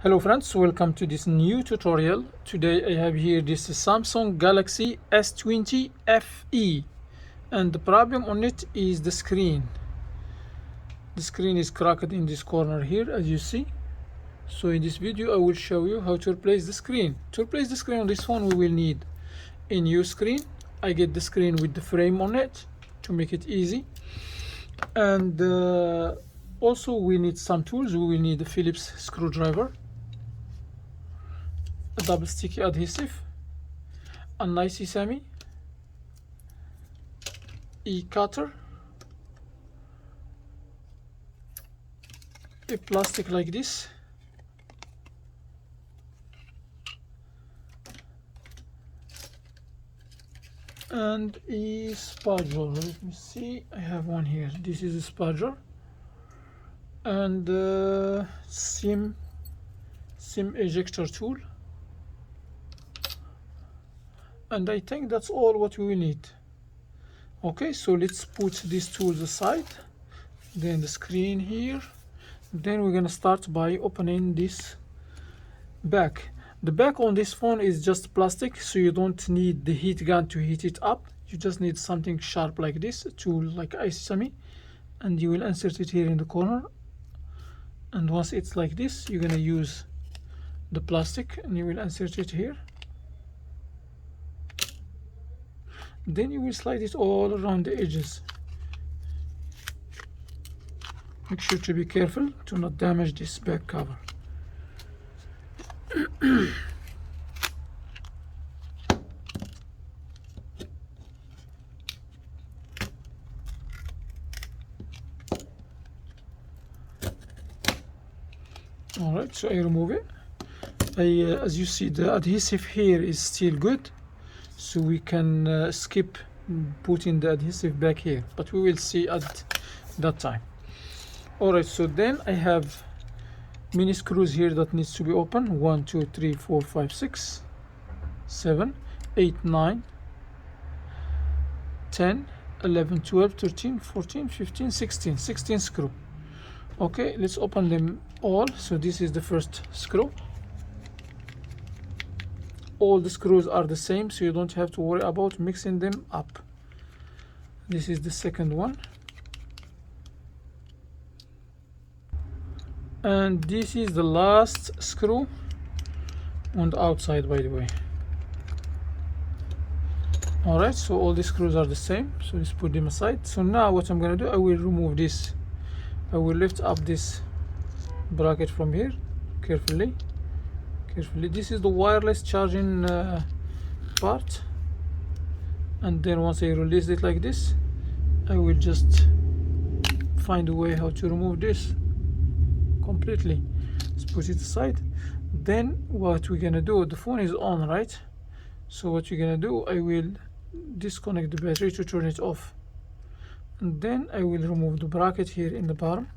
Hello friends, welcome to this new tutorial. Today I have here this Samsung Galaxy S20 FE, and the problem on it is the screen. The screen is cracked in this corner here, as you see. So in this video I will show you how to replace the screen. To replace the screen on this phone, we will need a new screen. I get the screen with the frame on it to make it easy, and also we need some tools. We will need a Phillips screwdriver, a double sticky adhesive, a nice sesame, a cutter, a plastic like this, and a spudger. Let me see, I have one here. This is a spudger, and SIM ejector tool, and I think that's all what we will need. Okay, so let's put these tools aside, then the screen here. Then we're gonna start by opening this back. The back on this phone is just plastic, so you don't need the heat gun to heat it up. You just need something sharp like this, a tool like sesame, and you will insert it here in the corner. And once it's like this, you're gonna use the plastic and you will insert it here. Then you will slide it all around the edges. Make sure to be careful to not damage this back cover. Alright, so I remove it. As you see, the adhesive here is still good, so we can skip putting the adhesive back here, but we will see at that time. Alright, so then I have mini screws here that needs to be open. 1 2 3 4 5 6 7 8 9 10 11 12 13 14 15 16 screw. Okay, let's open them all. So this is the first screw. All the screws are the same, so you don't have to worry about mixing them up. This is the second one, and this is the last screw on the outside, by the way. Alright, so all the screws are the same, so let's put them aside. So now what I'm gonna do, I will remove this. I will lift up this bracket from here carefully. This is the wireless charging part, and then once I release it like this, I will just find a way how to remove this completely. Let's put it aside. Then what we're gonna do, the phone is on, right? So what you're gonna do, I will disconnect the battery to turn it off, and then I will remove the bracket here in the bottom.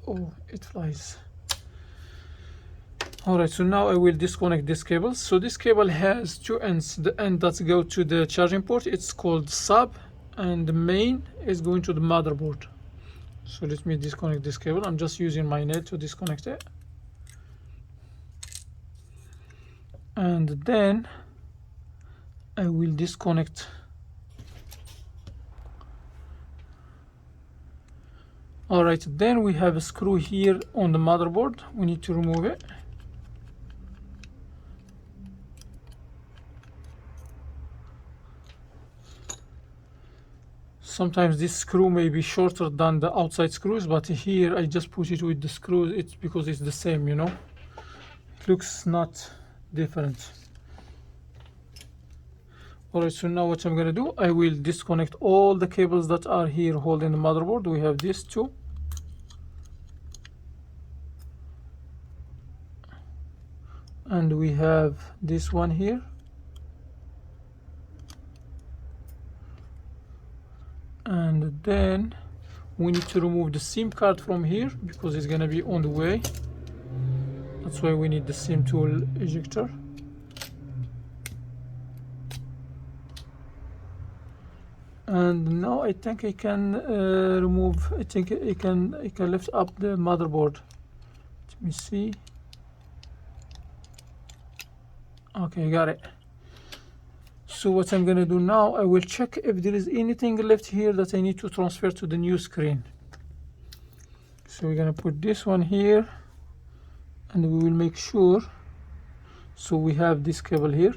Oh, it flies. Alright, so now I will disconnect this cable. So this cable has two ends. The end that go to the charging port, it's called sub, and the main is going to the motherboard. So let me disconnect this cable. I'm just using my nail to disconnect it, and then I will disconnect. Alright, then we have a screw here on the motherboard. We need to remove it. Sometimes this screw may be shorter than the outside screws, but here I just put it with the screws. It's because it's the same, you know. It looks not different. Alright, so now what I'm gonna do, I will disconnect all the cables that are here holding the motherboard. We have these two, and we have this one here, and then we need to remove the SIM card from here because it's gonna be on the way. That's why we need the SIM tool ejector. And now I think I can remove, I think I can lift up the motherboard. Let me see. Okay, got it. So what I'm gonna do now, I will check if there is anything left here that I need to transfer to the new screen. So we're gonna put this one here, and we will make sure. So we have this cable here,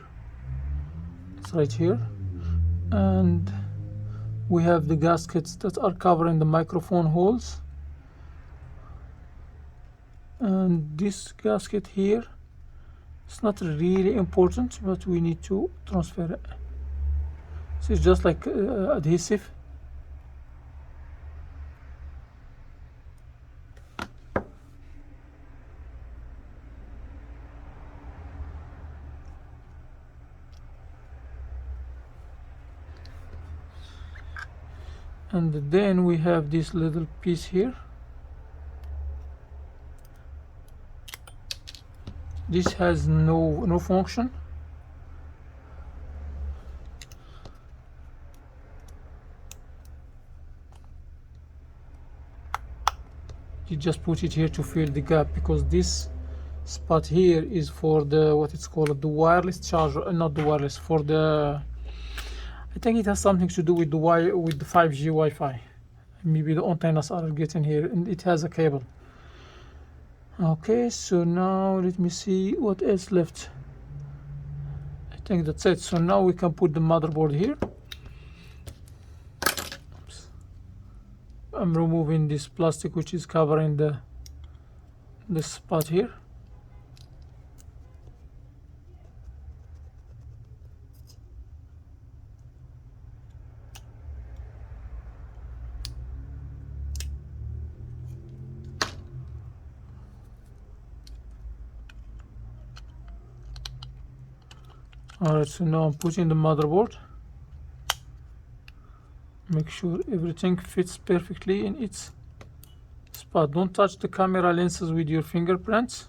it's right here, and we have the gaskets that are covering the microphone holes, and this gasket here, it's not really important, but we need to transfer it. So it's just like adhesive. And then we have this little piece here. This has no function. You just put it here to fill the gap, because this spot here is for the what it's called, the wireless charger, not the wireless, for the, I think it has something to do with the 5G Wi-Fi. Maybe the antennas are getting here, and it has a cable. Okay, so now let me see what else left. I think that's it. So now we can put the motherboard here. Oops. I'm removing this plastic which is covering the spot here. Alright, so now I'm putting the motherboard. Make sure everything fits perfectly in its spot. Don't touch the camera lenses with your fingerprints.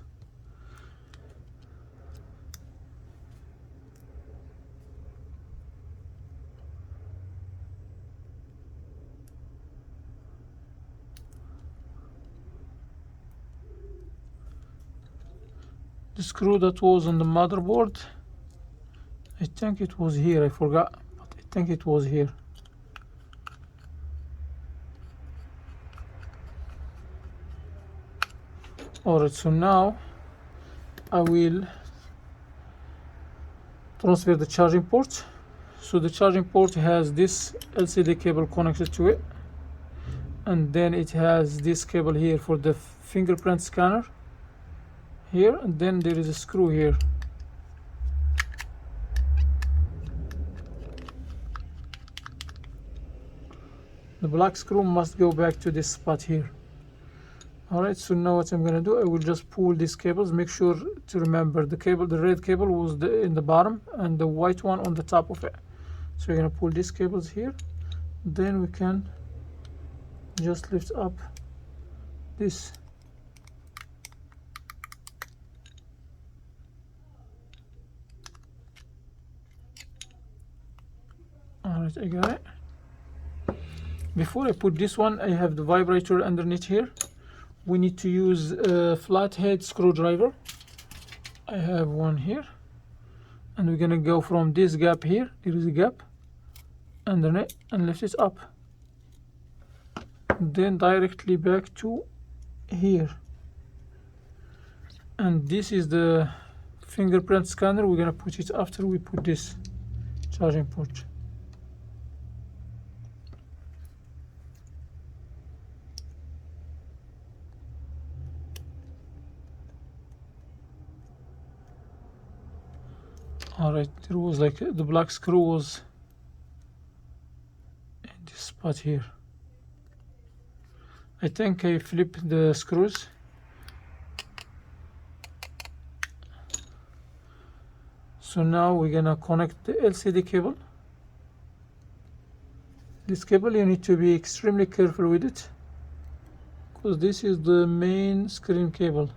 The screw that was on the motherboard, I think it was here, I forgot, but I think it was here. Alright, so now I will transfer the charging port. So the charging port has this LCD cable connected to it, and then it has this cable here for the fingerprint scanner here, and then there is a screw here. The black screw must go back to this spot here. Alright, so now what I'm gonna do, I will just pull these cables. Make sure to remember the cable, the red cable was in the bottom and the white one on the top of it. So we're gonna pull these cables here, then we can just lift up this. Alright, I got it. Before I put this one, I have the vibrator underneath here. We need to use a flathead screwdriver. I have one here, and we're gonna go from this gap here, there is a gap underneath, and lift it up, then directly back to here. And this is the fingerprint scanner. We're gonna put it after we put this charging port. Alright, there was like the black screw was in this spot here. I think I flipped the screws. So now we're gonna connect the LCD cable. This cable, you need to be extremely careful with it, because this is the main screen cable.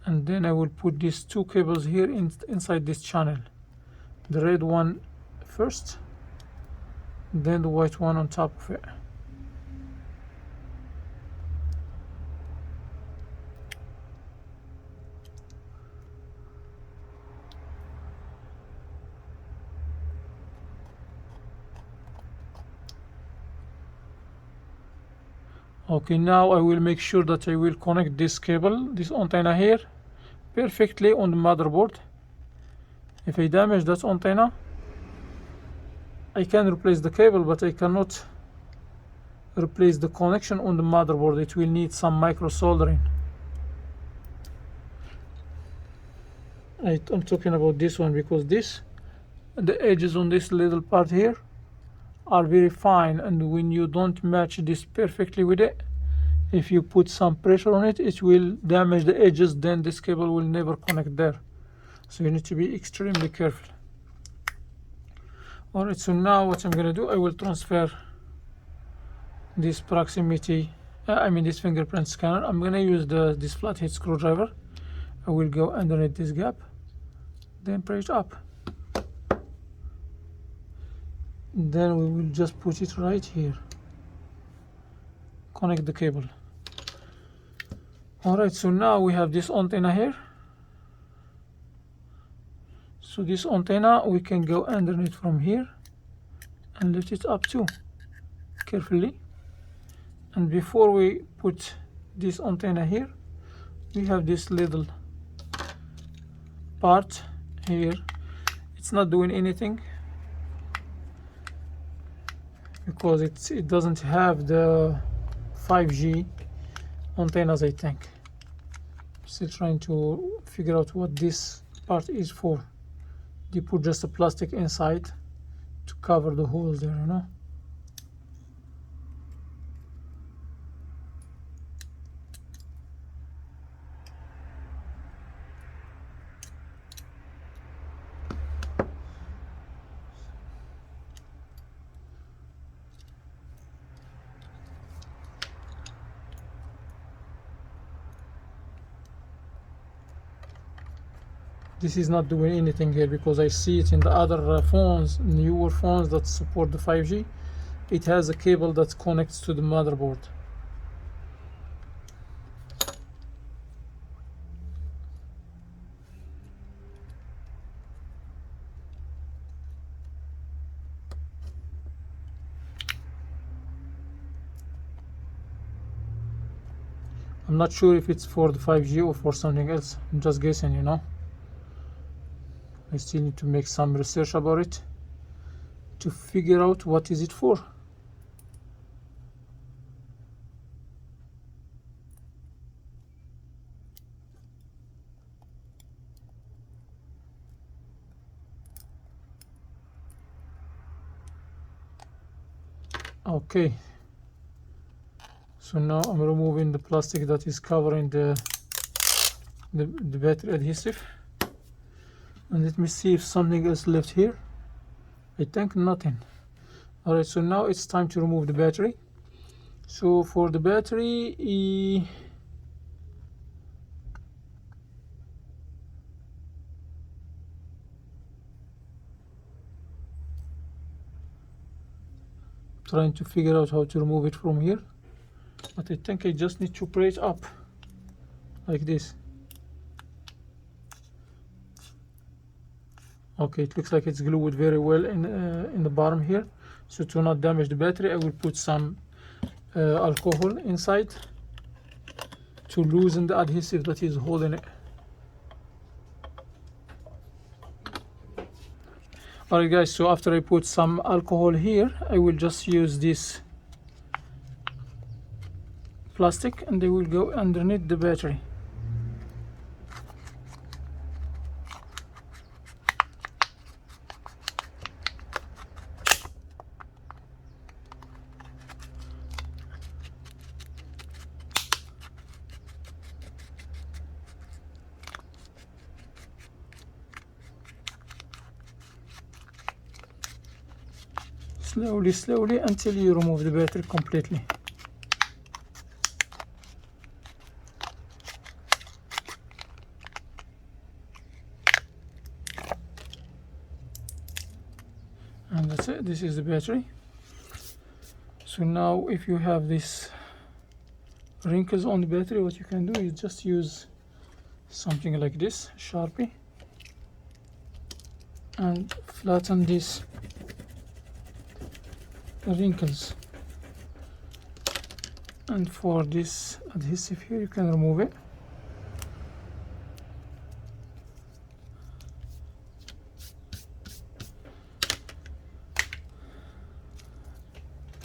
And then I will put these two cables here inside this channel. the red one first, then the white one on top of it. Okay, now I will make sure that I will connect this cable, this antenna here, perfectly on the motherboard. If I damage that antenna, I can replace the cable, but I cannot replace the connection on the motherboard. It will need some micro soldering. I'm talking about this one because the edges on this little part here are very fine, and when you don't match this perfectly with it, if you put some pressure on it, it will damage the edges. Then this cable will never connect there, so you need to be extremely careful. Alright, so now what I'm gonna do, I will transfer this proximity this fingerprint scanner. I'm gonna use this flathead screwdriver. I will go underneath this gap, then press up. Then we will just put it right here, connect the cable. Alright, so now we have this antenna here. So this antenna, we can go underneath from here and lift it up too, carefully. And before we put this antenna here, we have this little part here. It's not doing anything because it doesn't have the 5G antennas, I think. Still trying to figure out what this part is for. They put just a plastic inside to cover the hole there, you know. This is not doing anything here because I see it in the other phones, newer phones that support the 5G. It has a cable that connects to the motherboard. I'm not sure if it's for the 5G or for something else. I'm just guessing, you know. I still need to make some research about it to figure out what is it for. Okay, so now I'm removing the plastic that is covering the battery adhesive. And let me see if something else left here. I think nothing. Alright, so now it's time to remove the battery. So for the battery, trying to figure out how to remove it from here, but I think I just need to pray it up like this. Okay, it looks like it's glued very well in the bottom here. So to not damage the battery, I will put some alcohol inside to loosen the adhesive that is holding it. Alright guys, so after I put some alcohol here, I will just use this plastic and they will go underneath the battery. Slowly until you remove the battery completely. and that's it. This is the battery. So now if you have these wrinkles on the battery, what you can do is just use something like this, Sharpie, and flatten these wrinkles. And for this adhesive here, you can remove it.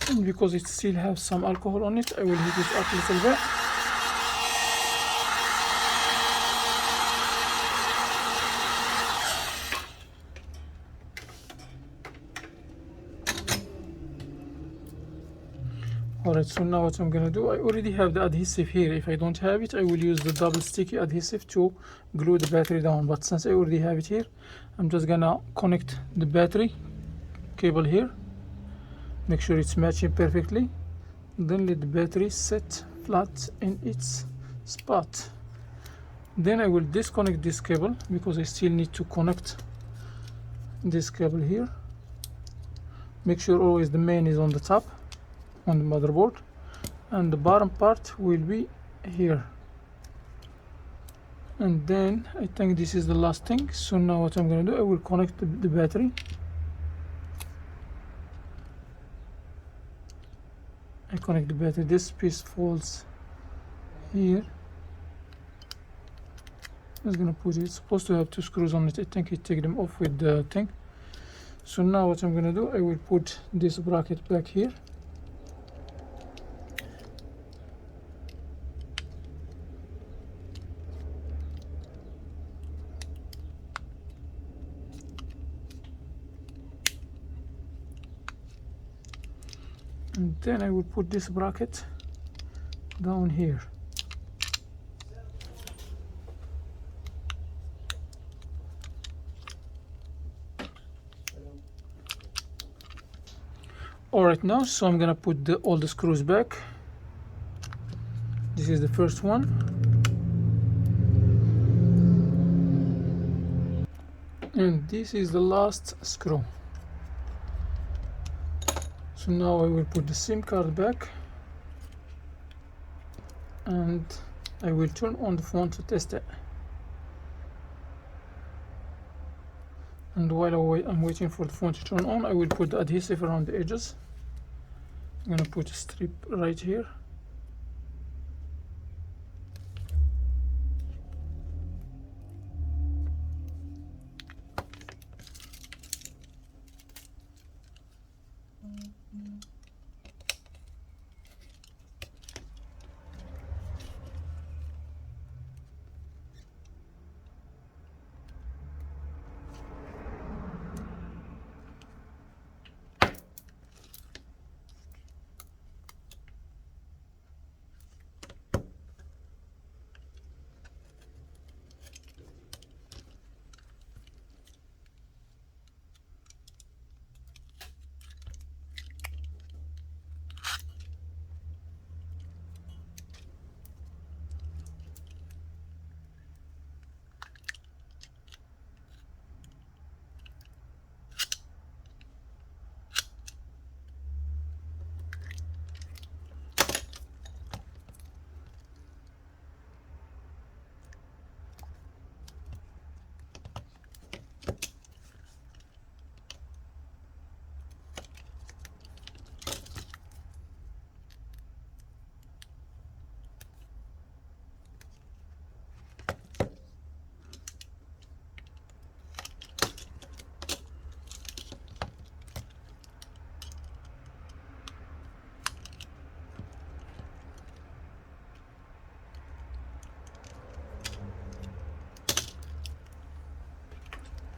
And because it still has some alcohol on it, I will heat it up a little bit. Alright, so now what I'm gonna do, I already have the adhesive here. If I don't have it, I will use the double sticky adhesive to glue the battery down. But since I already have it here, I'm just gonna connect the battery cable here. Make sure it's matching perfectly. Then let the battery sit flat in its spot. Then I will disconnect this cable because I still need to connect this cable here. Make sure always the main is on the top, on the motherboard, and the bottom part will be here. And then I think this is the last thing. So now what I'm going to do, I will connect the battery. I connect the battery. This piece falls here. I'm just going to put it. It's supposed to have 2 screws on it. I think I take them off with the thing. So now what I'm going to do, I will put this bracket back here. And then I will put this bracket down here. Alright, now so I'm gonna put all the screws back. This is the first one. And this is the last screw. So now I will put the SIM card back, and I will turn on the phone to test it. And while I'm waiting for the phone to turn on, I will put the adhesive around the edges. I'm gonna put a strip right here.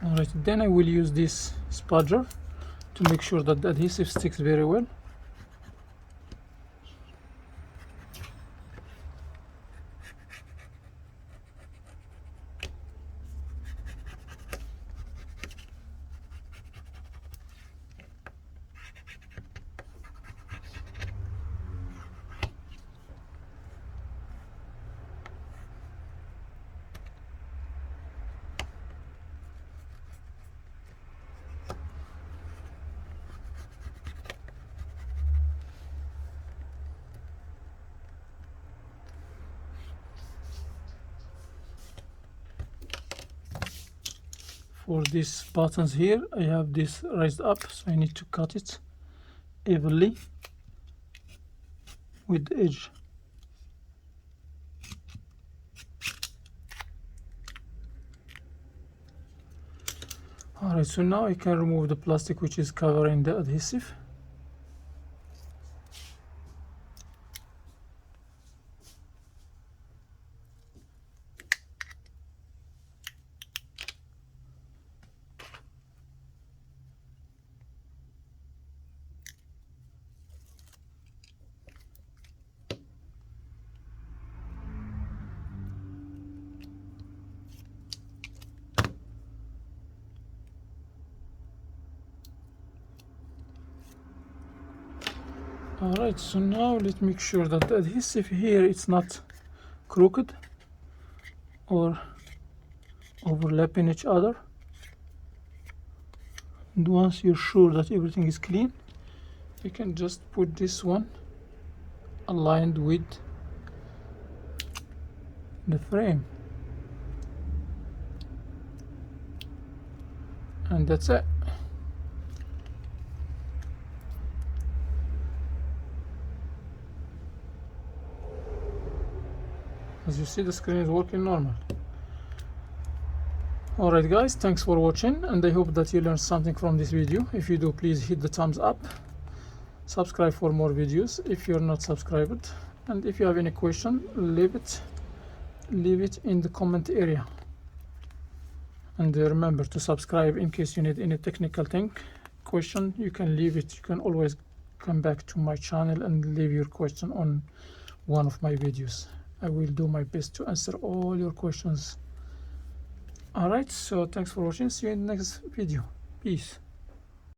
Alright, then I will use this spudger to make sure that the adhesive sticks very well. for these buttons here, I have this raised up, so I need to cut it evenly with the edge. Alright, so now I can remove the plastic which is covering the adhesive. Alright, so now let's make sure that the adhesive here it's not crooked or overlapping each other. And once you're sure that everything is clean, you can just put this one aligned with the frame, and that's it. As you see, the screen is working normal. Alright guys, thanks for watching, and I hope that you learned something from this video. If you do, please hit the thumbs up, subscribe for more videos if you're not subscribed, and if you have any question, leave it in the comment area. And remember to subscribe in case you need any technical question. You can leave it, you can always come back to my channel and leave your question on one of my videos. I will do my best to answer all your questions. Alright, so thanks for watching. See you in the next video. Peace.